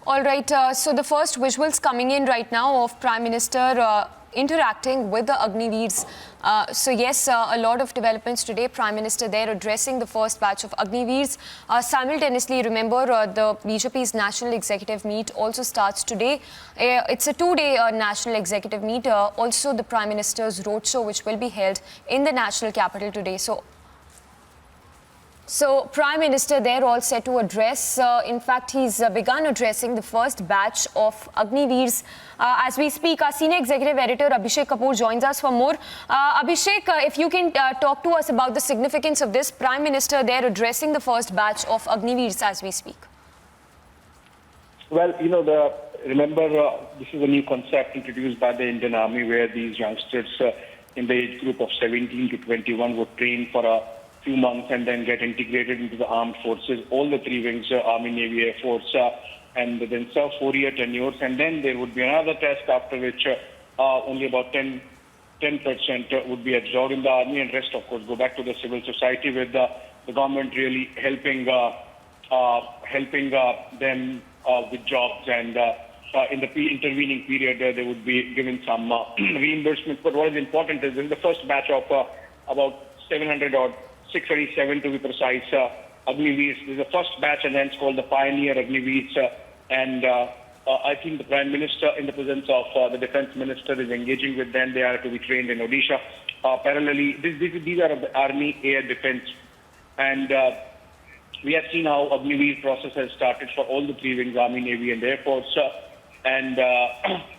All right, so the first visuals coming in right now of Prime Minister interacting with the Agniveers. So yes, a lot of developments today. Prime Minister there addressing the first batch of Agniveers. Simultaneously, remember the BJP's National Executive Meet also starts today. It's a two-day National Executive Meet. Also the Prime Minister's roadshow, which will be held in the national capital today. So Prime Minister there all set to address. In fact, he's begun addressing the first batch of Agniveers. As we speak, our Senior Executive Editor Abhishek Kapoor joins us for more. Abhishek, if you can talk to us about the significance of this Prime Minister there addressing the first batch of Agniveers as we speak. Well, remember, this is a new concept introduced by the Indian Army where these youngsters in the age group of 17 to 21 would train for a few months and then get integrated into the armed forces, all the three wings, Army, Navy, Air Force, and then serve 4-year tenures. And then there would be another test after which only about 10% would be absorbed in the Army, and rest, of course, go back to the civil society with the government really helping them with jobs. And in the intervening period, they would be given some reimbursements. But what is important is this is the first batch of about 700 or 637 to be precise, Agniveers. This is the first batch, and hence called the Pioneer Agniveers. I think the Prime Minister, in the presence of the Defence Minister, is engaging with them. They are to be trained in Odisha. Parallelly, these are of the Army Air Defence. And we have seen how Agniveer process has started for all the three wings, Army, Navy, and Air Force. And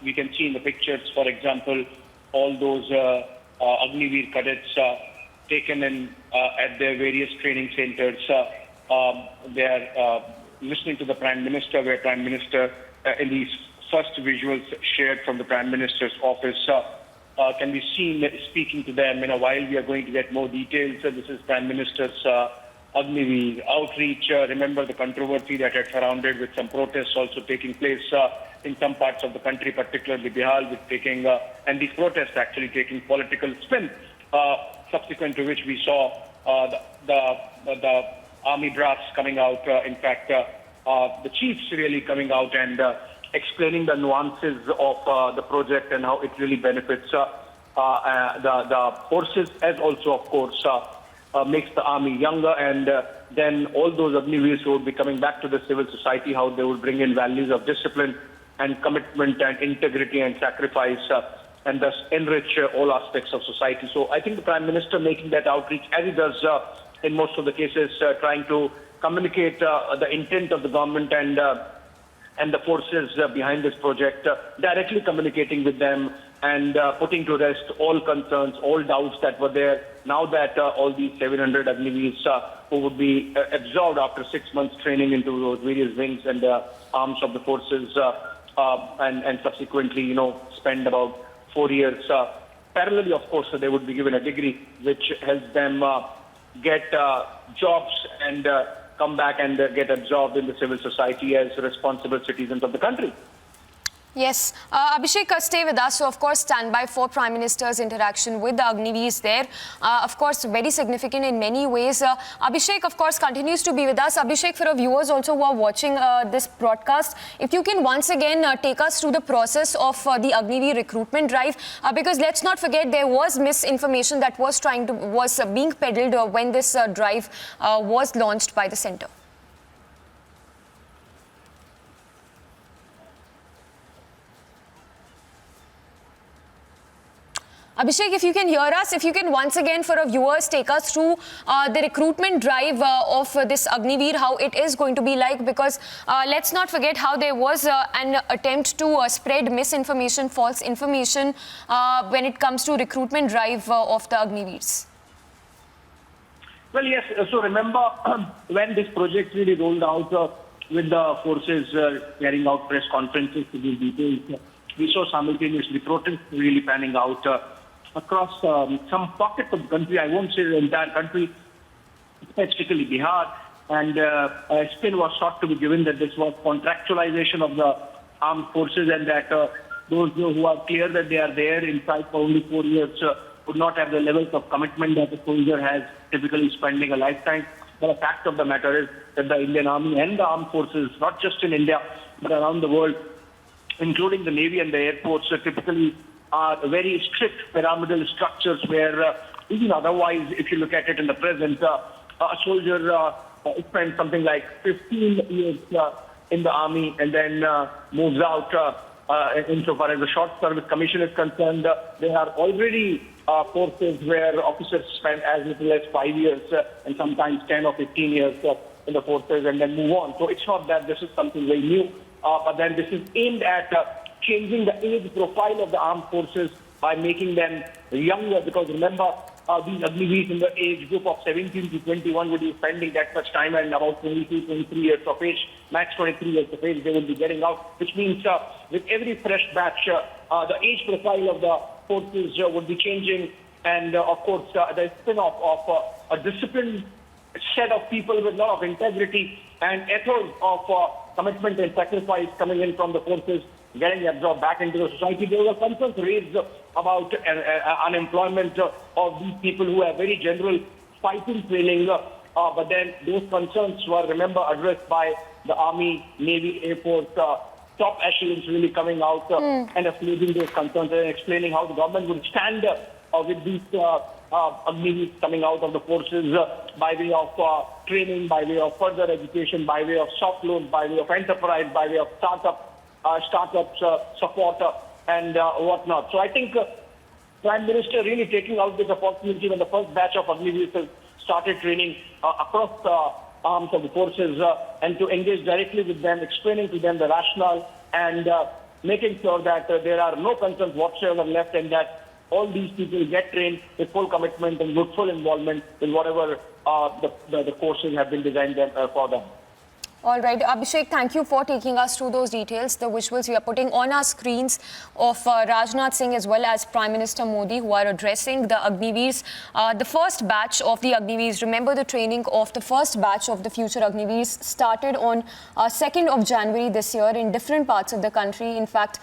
we can see in the pictures, for example, all those Agniveer cadets taken in at their various training centers. They are listening to the Prime Minister, where Prime Minister, in these first visuals shared from the Prime Minister's office, can be seen speaking to them. In a while, we are going to get more details. This is Prime Minister's Agniveer outreach. Remember the controversy that had surrounded with some protests also taking place in some parts of the country, particularly Bihar, with taking, and these protests actually taking political spin. Subsequent to which we saw the army brass coming out, in fact, the chiefs really coming out and explaining the nuances of the project and how it really benefits the forces, as also, of course, makes the army younger. And then all those Agniveers who would be coming back to the civil society, how they would bring in values of discipline and commitment and integrity and sacrifice, and thus enrich all aspects of society. So I think the Prime Minister making that outreach, as he does in most of the cases, trying to communicate the intent of the government and the forces behind this project, directly communicating with them and putting to rest all concerns, all doubts that were there. Now that all these 700 Agniveers who would be absorbed after 6 months training into those various wings and arms of the forces, and subsequently, spend about 4 years. Parallelly, of course, they would be given a degree which helps them get jobs and come back and get absorbed in the civil society as responsible citizens of the country. Yes. Abhishek, stay with us. So, of course, stand by for Prime Minister's interaction with the Agniveers there. Of course, very significant in many ways. Abhishek, of course, continues to be with us. Abhishek, for our viewers also who are watching this broadcast, if you can once again take us through the process of the Agniveer recruitment drive, because let's not forget there was misinformation that was being peddled when this drive was launched by the centre. Abhishek, if you can hear us, if you can once again for our viewers take us through the recruitment drive of this Agniveer, how it is going to be like, because let's not forget how there was an attempt to spread misinformation, false information when it comes to recruitment drive of the Agniveers. Well, yes. So remember when this project really rolled out with the forces carrying out press conferences to give details, we saw simultaneously protests really panning out across some pockets of the country. I won't say the entire country, specifically Bihar. And a spin was sought to be given that this was contractualization of the armed forces, and that those who are clear that they are there inside for only 4 years would not have the levels of commitment that a soldier has, typically spending a lifetime. But the fact of the matter is that the Indian Army and the armed forces, not just in India, but around the world, including the Navy and the Air Force, typically are very strict pyramidal structures where even otherwise, if you look at it in the present, a soldier spends something like 15 years in the army and then moves out. Insofar as the short service commission is concerned, there are already forces where officers spend as little as 5 years and sometimes 10 or 15 years in the forces and then move on. So it's not that this is something very new, but then this is aimed at changing the age profile of the armed forces by making them younger. Because remember, these Agniveers in the age group of 17 to 21 would be spending that much time, and about 22, 23 years of age, max 23 years of age, they will be getting out, which means with every fresh batch, the age profile of the forces would be changing. And of course, the spin-off of a disciplined set of people with a lot of integrity and ethos of commitment and sacrifice coming in from the forces, getting absorbed back into the society. There were concerns raised about unemployment of these people who have very general fighting training, but then those concerns were, remember, addressed by the Army, Navy, Air Force, top echelons really coming out and assuaging those concerns and explaining how the government would stand with these Agniveers coming out of the forces by way of training, by way of further education, by way of soft loans, by way of enterprise, by way of startups support and whatnot. So I think Prime Minister really taking out this opportunity when the first batch of Agniveers started training across arms of the forces and to engage directly with them, explaining to them the rationale and making sure that there are no concerns whatsoever left and that all these people get trained with full commitment and with full involvement in whatever the courses have been designed for them. All right, Abhishek, thank you for taking us through those details. The visuals we are putting on our screens of Rajnath Singh as well as Prime Minister Modi, who are addressing the Agniveers. The first batch of the Agniveers, remember the training of the first batch of the future Agniveers started on 2nd of January this year in different parts of the country. In fact,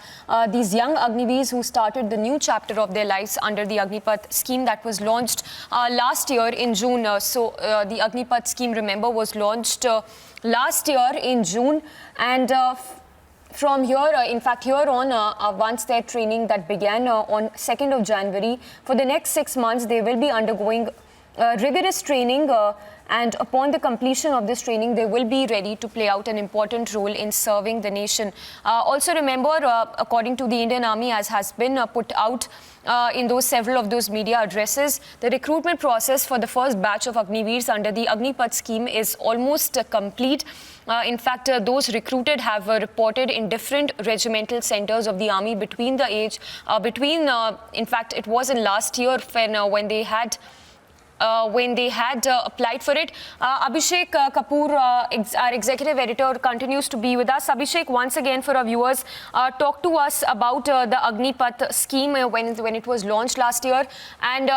these young Agniveers who started the new chapter of their lives under the Agnipath scheme that was launched last year in June. The Agnipath scheme, remember, was launched last year in June, and from here, in fact, here on, once their training that began on 2nd of January, for the next 6 months, they will be undergoing rigorous training, and upon the completion of this training, they will be ready to play out an important role in serving the nation. Also remember, according to the Indian Army, as has been put out in several of those media addresses, the recruitment process for the first batch of Agniveers under the Agnipath scheme is almost complete. In fact, those recruited have reported in different regimental centers of the army between the age, in fact, it was in last year when they had applied for it. Abhishek Kapoor, our executive editor, continues to be with us. Abhishek, once again for our viewers, talk to us about the Agnipath scheme when it was launched last year, and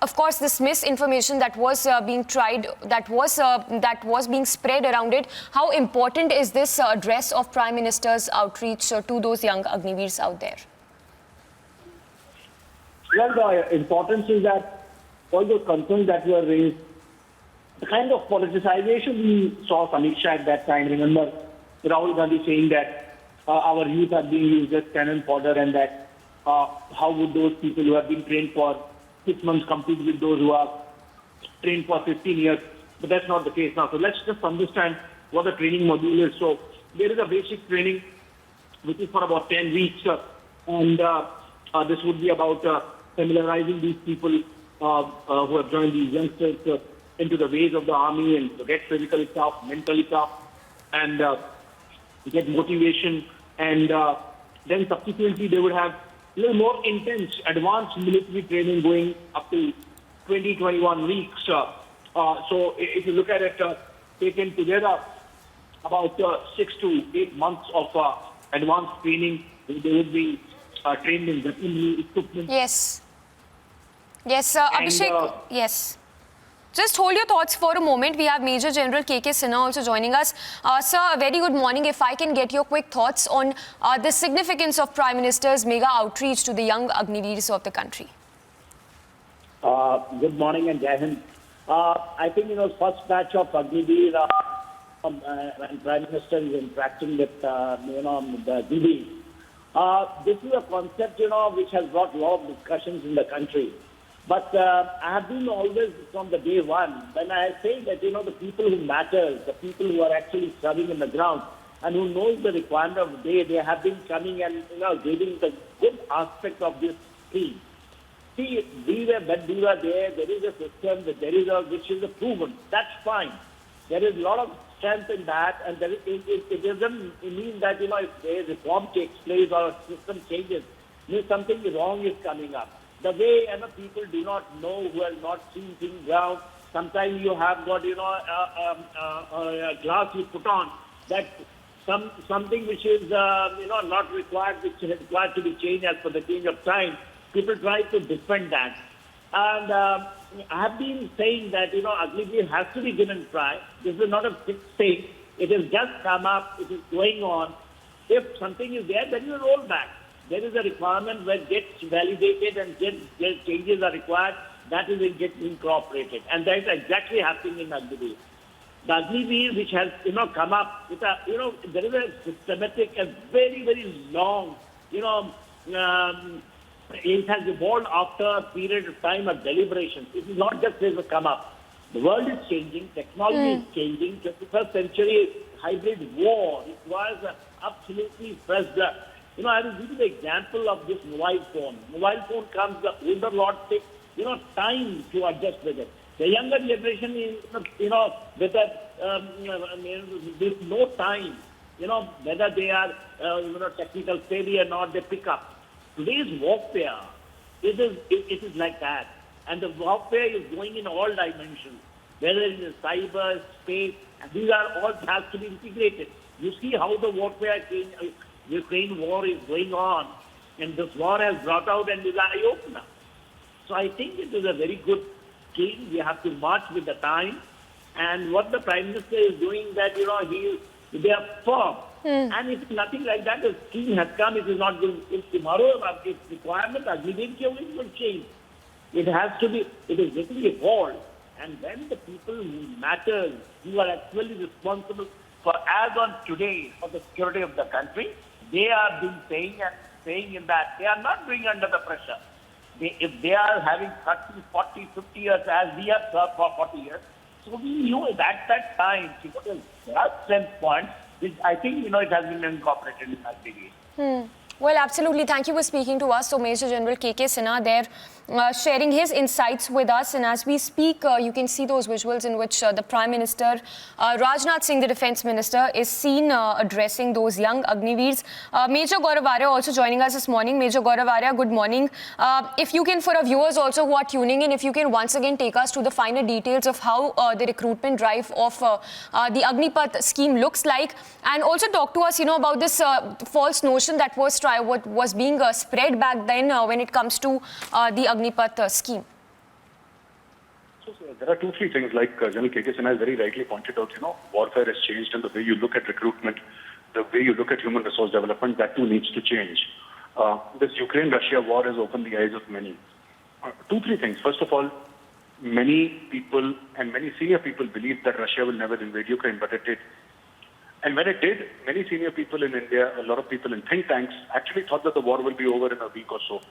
of course this misinformation that was being being spread around it. How important is this address of Prime Minister's outreach to those young Agniveers out there? Well, the importance is that all those concerns that were raised, the kind of politicization we saw Samik Shah at that time. Remember Rahul Gandhi saying that our youth are being used as cannon fodder, and that how would those people who have been trained for 6 months compete with those who are trained for 15 years? But that's not the case now. So let's just understand what the training module is. So there is a basic training which is for about 10 weeks, and this would be about familiarizing these people who have joined these youngsters into the ways of the army and to get physically tough, mentally tough, and get motivation. And then subsequently they would have a little more intense, advanced military training going up to 20, 21 weeks. So if you look at it, taken together, about 6 to 8 months of advanced training, they would be trained in weaponry, equipment. Yes. Yes, Abhishek, yes. Just hold your thoughts for a moment. We have Major General K.K. Sinha also joining us. Sir, a very good morning. If I can get your quick thoughts on the significance of Prime Minister's mega outreach to the young Agniveers of the country. Good morning and Jai Hind. I think, first batch of Agniveer when Prime Minister is interacting with, the DB. This is a concept, which has brought a lot of discussions in the country. But I have been always from the day one, when I say that, the people who matter, the people who are actually serving in the ground and who knows the requirement of the day, they have been coming and, giving the good aspect of this scheme. See, when we were there is a system, which is a proven. That's fine. There is a lot of strength in that, and it doesn't mean that, if a reform takes place or a system changes, means something wrong is coming up. The way people do not know, who have not seen things ground, sometimes you have got, a glass you put on, that something which is, not required, which is required to be changed as per the change of time. People try to defend that. And I have been saying that, Agniveers has to be given try. This is not a fixed thing. It has just come up. It is going on. If something is there, then you roll back. There is a requirement where it gets validated and changes are required. That is it gets incorporated. And that is exactly happening in Agniveers. The Agniveers, which has, come up with a, there is a systematic and very, very long, it has evolved after a period of time of deliberation. It is not just as a come up. The world is changing, technology is changing. 21st century hybrid war requires an absolutely fresh blood. I will give you the example of this mobile phone. Mobile phone comes, the older lot takes, time to adjust with it. The younger generation is, with no time, whether they are, technical savvy or not, they pick up. Today's warfare, it is like that. And the warfare is going in all dimensions, whether it is cyber, space, and these are all has to be integrated. You see how the warfare, Ukraine war is going on, and this war has brought out and is an eye-opener. So I think it is a very good scheme. We have to march with the time. And what the Prime Minister is doing, that, they are firm. And if nothing like that, the scheme has come, it is not going, if tomorrow its requirement, Agniveers will change. It has to be, it is getting evolved. And when the people who matter, who are actually responsible for, as on today, for the security of the country, they are being saying in that they are not doing under the pressure. If they are having 30, 40, 50 years, as we have served for 40 years, so we knew at that time, there are strength points, which I think, it has been incorporated in Agniveers. Well, absolutely. Thank you for speaking to us. So, Major General K.K. Sinha there sharing his insights with us. And as we speak, you can see those visuals in which the Prime Minister, Rajnath Singh, the Defence Minister, is seen addressing those young Agniveers. Major Gaurav Arya also joining us this morning. Major Gaurav Arya, good morning. If you can, for our viewers also who are tuning in, if you can once again take us to the finer details of how the recruitment drive of the Agnipath scheme looks like, and also talk to us, about this false notion that was being spread back then when it comes to the Agnipath scheme. So, there are 2-3 things, like General K.K. Sinha has very rightly pointed out, warfare has changed, and the way you look at recruitment, the way you look at human resource development, that too needs to change. This Ukraine-Russia war has opened the eyes of many. 2-3 things. First of all, many people and many senior people believed that Russia will never invade Ukraine, but it did. And when it did, many senior people in India, a lot of people in think tanks, actually thought that the war will be over in a week or so.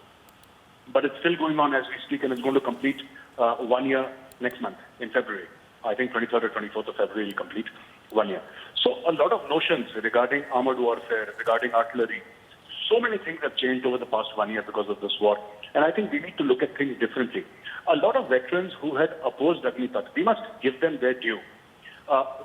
But it's still going on as we speak, and it's going to complete 1 year next month, in February. I think 23rd or 24th of February will complete 1 year. So a lot of notions regarding armored warfare, regarding artillery, so many things have changed over the past 1 year because of this war. And I think we need to look at things differently. A lot of veterans who had opposed Agnipath, we must give them their due.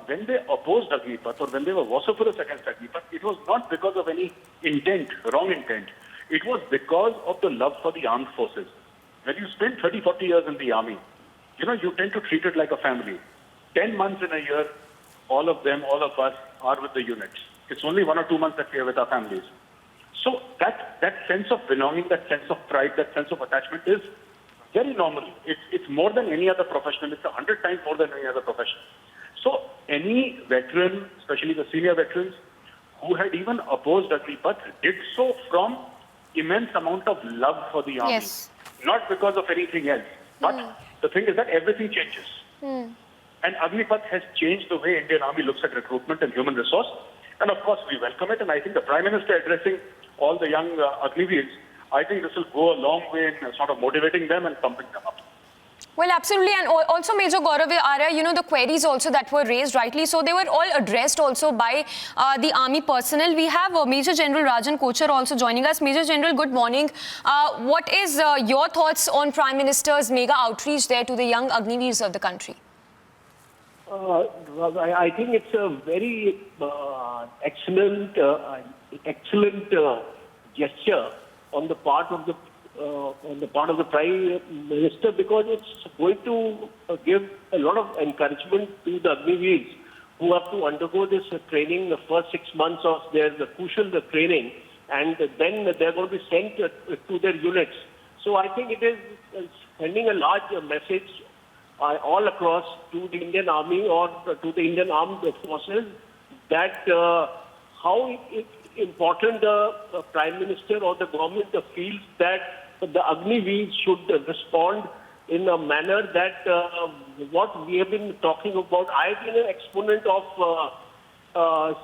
When they opposed Agnipath, or when they were vociferous against Agnipath, it was not because of any intent, wrong intent. It was because of the love for the armed forces. When you spend 30, 40 years in the army, you tend to treat it like a family. 10 months in a year, all of us are with the units. It's only 1 or 2 months that we are with our families. So that sense of belonging, that sense of pride, that sense of attachment is very normal. It's more than any other profession. It's 100 times more than any other profession. So any veteran, especially the senior veterans, who had even opposed Agnipath, did so from immense amount of love for the army. Yes. Not because of anything else. But the thing is that everything changes. And Agnipath has changed the way Indian Army looks at recruitment and human resource. And of course, we welcome it. And I think the Prime Minister addressing all the young Agniveers, I think this will go a long way in sort of motivating them and pumping them up. Well, absolutely. And also, Major Gaurav Arya, you know, the queries also that were raised, rightly so, they were all addressed also by the army personnel. We have Major General Rajan Kochar also joining us. Major General, good morning. What is your thoughts on Prime Minister's mega outreach there to the young Agniveers of the country? I think it's a very excellent gesture on the part of the Prime Minister, because it's going to give a lot of encouragement to the Agniveers who have to undergo this training the first 6 months of their crucial training, and then they're going to be sent to their units. So I think it is sending a large message all across to the Indian Army or to the Indian Armed Forces that how important the Prime Minister or the government feels that the Agniveers should respond in a manner that what we have been talking about. I have been an exponent of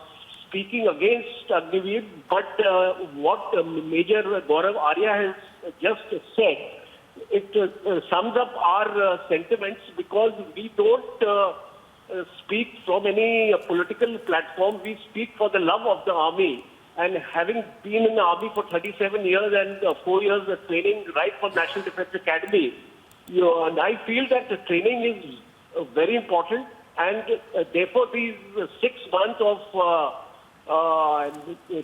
speaking against Agniveer, but what Major Gaurav Arya has just said, it sums up our sentiments, because we don't speak from any political platform. We speak for the love of the army. And having been in the army for 37 years and 4 years of training right from National Defence Academy, and I feel that the training is very important, and therefore these 6 months of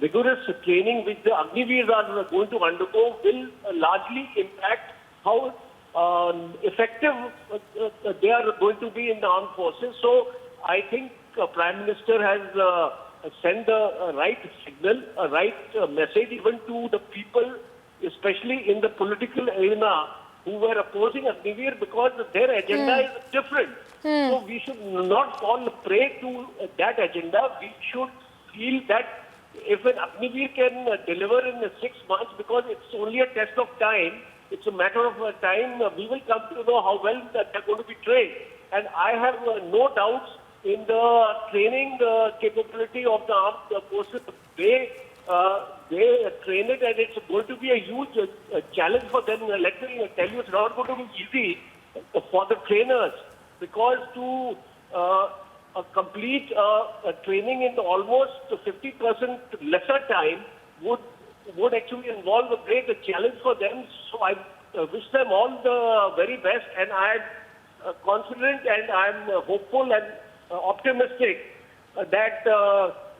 rigorous training which the Agniveers are going to undergo will largely impact how effective they are going to be in the armed forces. So I think Prime Minister has sent the right signal, a right message even to the people, especially in the political arena, who were opposing Agniveer, because their agenda is different. So we should not fall prey to that agenda. We should feel that if an Agniveer can deliver in 6 months, because it's only a test of time, it's a matter of time, we will come to know how well they're going to be trained. And I have no doubts in the training capability of the armed forces. They train it, and it's going to be a huge challenge for them. Let me tell you, it's not going to be easy for the trainers, because to complete a training in almost 50% lesser time would actually involve a great challenge for them. So I wish them all the very best, and I am confident and I am hopeful and optimistic that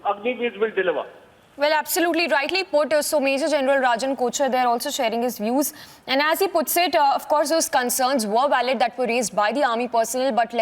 Agniveers will deliver. Well, absolutely rightly put. So Major General Rajan Kochar there also sharing his views. And as he puts it, of course, those concerns were valid that were raised by the army personnel, but